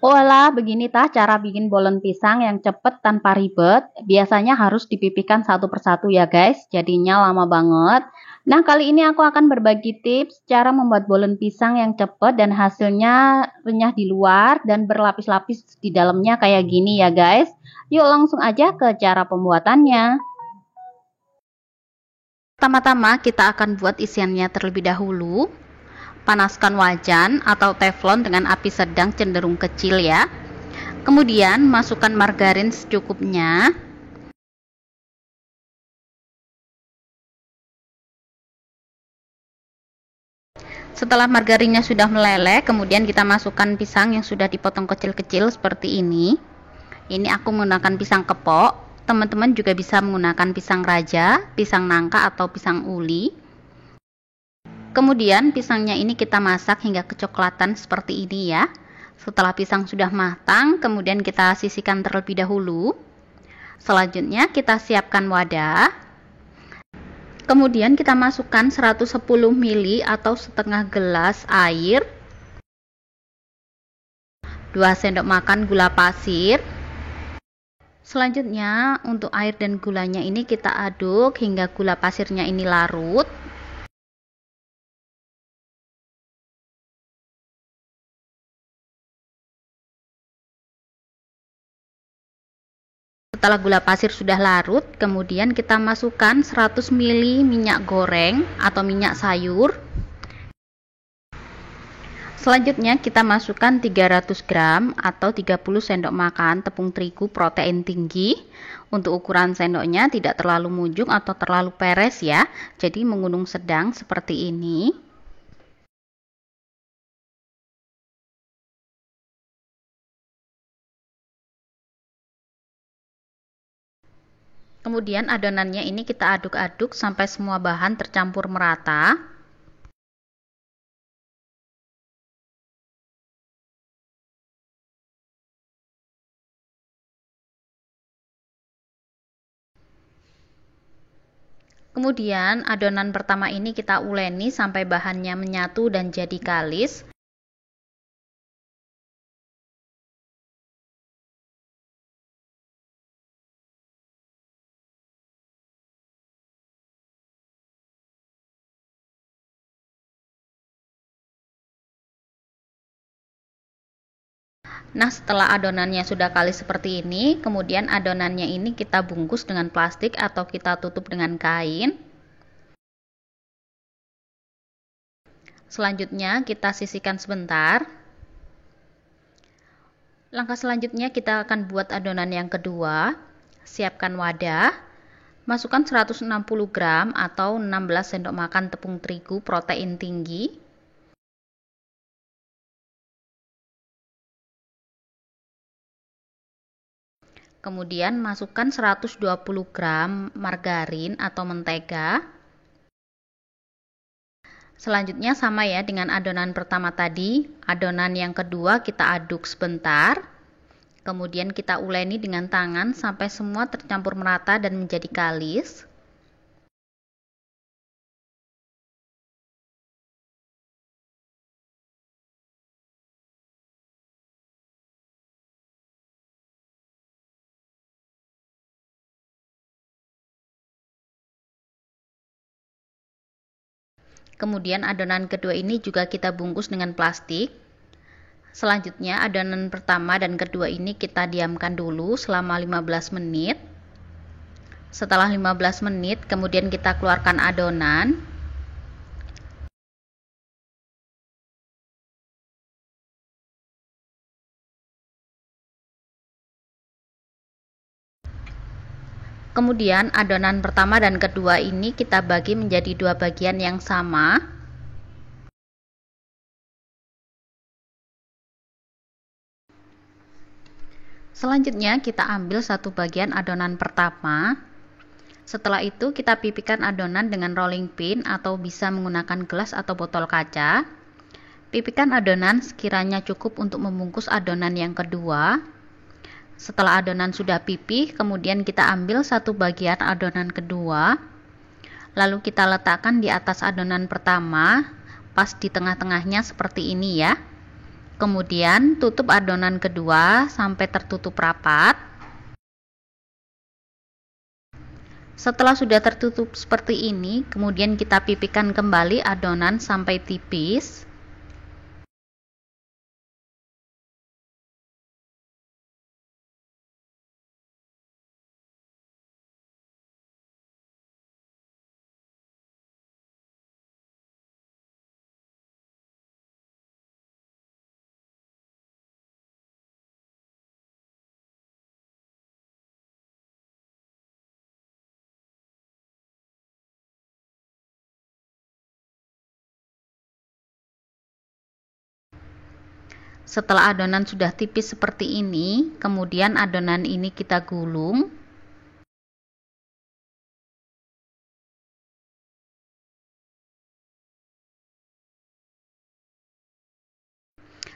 Oalah, begini tah cara bikin bolen pisang yang cepet tanpa ribet. Biasanya harus dipipihkan satu persatu ya guys, jadinya lama banget. Nah, kali ini aku akan berbagi tips cara membuat bolen pisang yang cepet dan hasilnya renyah di luar dan berlapis-lapis di dalamnya kayak gini ya guys. Yuk langsung aja ke cara pembuatannya. Pertama-tama kita akan buat isiannya terlebih dahulu. Panaskan wajan atau teflon dengan api sedang cenderung kecil ya. Kemudian masukkan margarin secukupnya. Setelah margarinnya sudah meleleh, kemudian kita masukkan pisang yang sudah dipotong kecil-kecil seperti ini. Ini aku menggunakan pisang kepok. Teman-teman juga bisa menggunakan pisang raja, pisang nangka atau pisang uli. Kemudian pisangnya ini kita masak hingga kecoklatan seperti ini ya. Setelah pisang sudah matang, kemudian kita sisihkan terlebih dahulu. Selanjutnya kita siapkan wadah. Kemudian kita masukkan 110 ml atau setengah gelas air, 2 sendok makan gula pasir. Selanjutnya untuk air dan gulanya ini kita aduk hingga gula pasirnya ini larut. Setelah gula pasir sudah larut, kemudian kita masukkan 100 ml minyak goreng atau minyak sayur. Selanjutnya kita masukkan 300 gram atau 30 sendok makan tepung terigu protein tinggi. Untuk ukuran sendoknya tidak terlalu munjung atau terlalu peres ya, jadi menggunung sedang seperti ini. Kemudian adonannya ini kita aduk-aduk sampai semua bahan tercampur merata. Kemudian adonan pertama ini kita uleni sampai bahannya menyatu dan jadi kalis. Nah, setelah adonannya sudah kalis seperti ini, kemudian adonannya ini kita bungkus dengan plastik atau kita tutup dengan kain. Selanjutnya kita sisihkan sebentar. Langkah selanjutnya kita akan buat adonan yang kedua. Siapkan wadah. Masukkan 160 gram atau 16 sendok makan tepung terigu protein tinggi. Kemudian masukkan 120 gram margarin atau mentega. Selanjutnya sama ya dengan adonan pertama tadi. Adonan yang kedua kita aduk sebentar. Kemudian kita uleni dengan tangan sampai semua tercampur merata dan menjadi kalis. Kemudian adonan kedua ini juga kita bungkus dengan plastik. Selanjutnya adonan pertama dan kedua ini kita diamkan dulu selama 15 menit. Setelah 15 menit kemudian kita keluarkan adonan. Kemudian adonan pertama dan kedua ini kita bagi menjadi dua bagian yang sama. Selanjutnya kita ambil satu bagian adonan pertama. Setelah itu kita pipihkan adonan dengan rolling pin atau bisa menggunakan gelas atau botol kaca. Pipihkan adonan sekiranya cukup untuk membungkus adonan yang kedua. Setelah adonan sudah pipih, kemudian kita ambil satu bagian adonan kedua. Lalu kita letakkan di atas adonan pertama, pas di tengah-tengahnya seperti ini ya. Kemudian tutup adonan kedua sampai tertutup rapat. Setelah sudah tertutup seperti ini, kemudian kita pipihkan kembali adonan sampai tipis. Setelah adonan sudah tipis seperti ini, kemudian adonan ini kita gulung.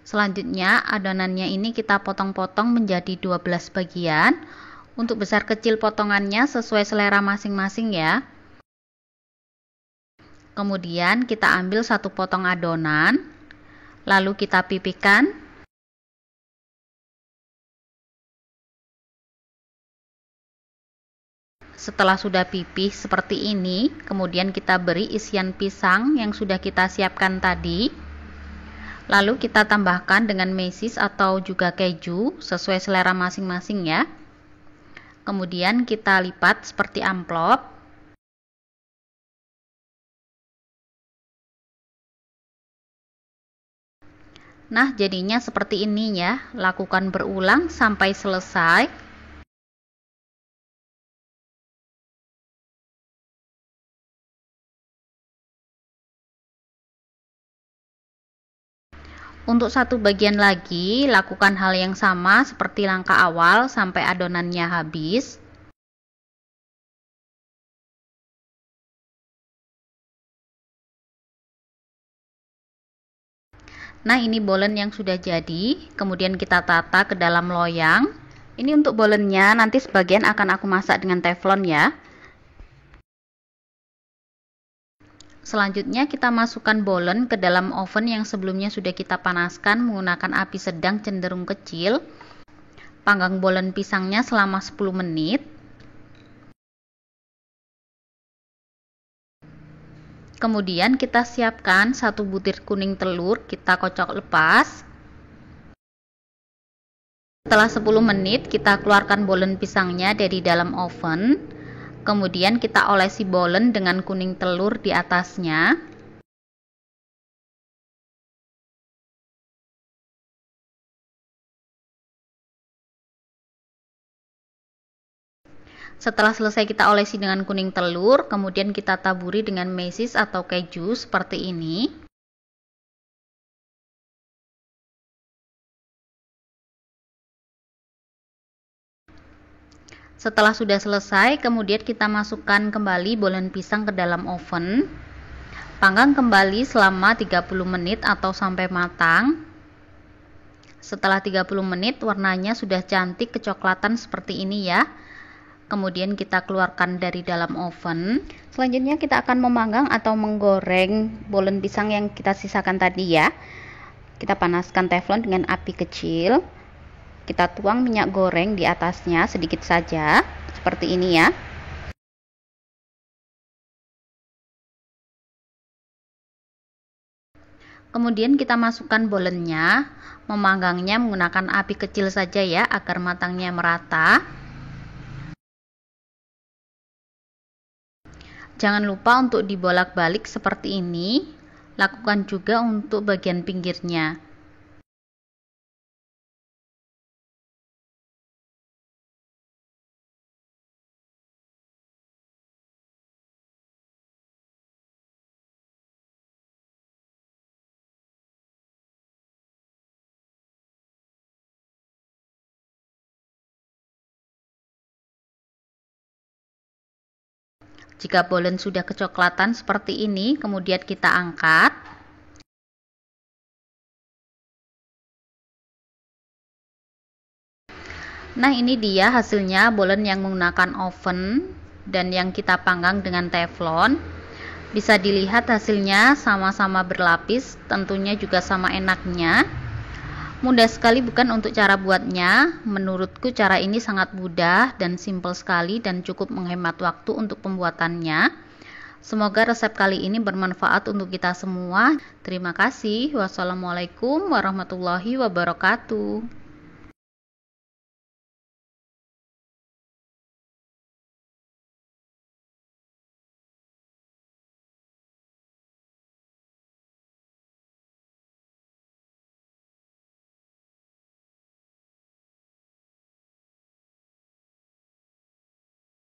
Selanjutnya adonannya ini kita potong-potong menjadi 12 bagian. Untuk besar kecil potongannya sesuai selera masing-masing ya. Kemudian kita ambil satu potong adonan, lalu kita pipihkan. Setelah sudah pipih seperti ini, kemudian kita beri isian pisang yang sudah kita siapkan tadi. Lalu kita tambahkan dengan mesis atau juga keju sesuai selera masing-masing ya. Kemudian kita lipat seperti amplop. Nah, jadinya seperti ini ya. Lakukan berulang sampai selesai. Untuk satu bagian lagi, lakukan hal yang sama seperti langkah awal sampai adonannya habis. Nah, ini bolen yang sudah jadi, kemudian kita tata ke dalam loyang. Ini untuk bolennya, nanti sebagian akan aku masak dengan teflon ya. Selanjutnya kita masukkan bolen ke dalam oven yang sebelumnya sudah kita panaskan menggunakan api sedang cenderung kecil. Panggang bolen pisangnya selama 10 menit. Kemudian kita siapkan satu butir kuning telur, kita kocok lepas. Setelah 10 menit kita keluarkan bolen pisangnya dari dalam oven. Kemudian kita olesi bolen dengan kuning telur di atasnya. Setelah selesai kita olesi dengan kuning telur, kemudian kita taburi dengan mesis atau keju seperti ini. Setelah sudah selesai, kemudian kita masukkan kembali bolen pisang ke dalam oven. Panggang kembali selama 30 menit atau sampai matang. Setelah 30 menit, warnanya sudah cantik kecoklatan seperti ini ya. Kemudian kita keluarkan dari dalam oven. Selanjutnya kita akan memanggang atau menggoreng bolen pisang yang kita sisakan tadi ya. Kita panaskan teflon dengan api kecil. Kita tuang minyak goreng di atasnya sedikit saja, seperti ini ya. Kemudian kita masukkan bolennya, memanggangnya menggunakan api kecil saja ya, agar matangnya merata. Jangan lupa untuk dibolak-balik seperti ini. Lakukan juga untuk bagian pinggirnya. Jika bolen sudah kecoklatan seperti ini, kemudian kita angkat. Nah, ini dia hasilnya bolen yang menggunakan oven dan yang kita panggang dengan teflon. Bisa dilihat hasilnya sama-sama berlapis, tentunya juga sama enaknya. Mudah sekali bukan untuk cara buatnya? Menurutku cara ini sangat mudah dan simpel sekali dan cukup menghemat waktu untuk pembuatannya. Semoga resep kali ini bermanfaat untuk kita semua. Terima kasih. Wassalamualaikum warahmatullahi wabarakatuh.